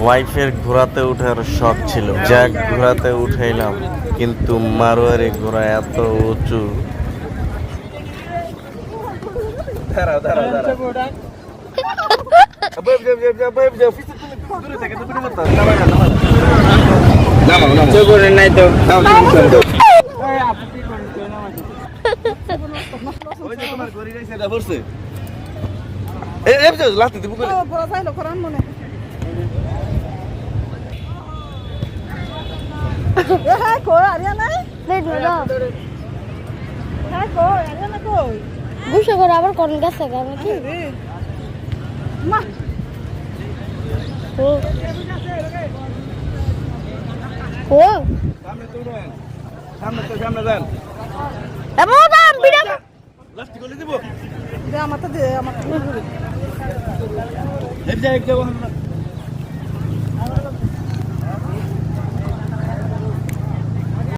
ওয়াইফের ঘোড়াতে ওঠার শখ ছিল, জ্যাক ঘোড়াতে উঠাইলাম, কিন্তু মারোয়ারি ঘোড়া এত উঁচু। নাই তো গুছো করে আবার কোন গেছে গান কি মা ও ও সামনে যান এমন দাম বিড়া লাস্ট করে দিব দে আমারটা দে আমারটা এই যে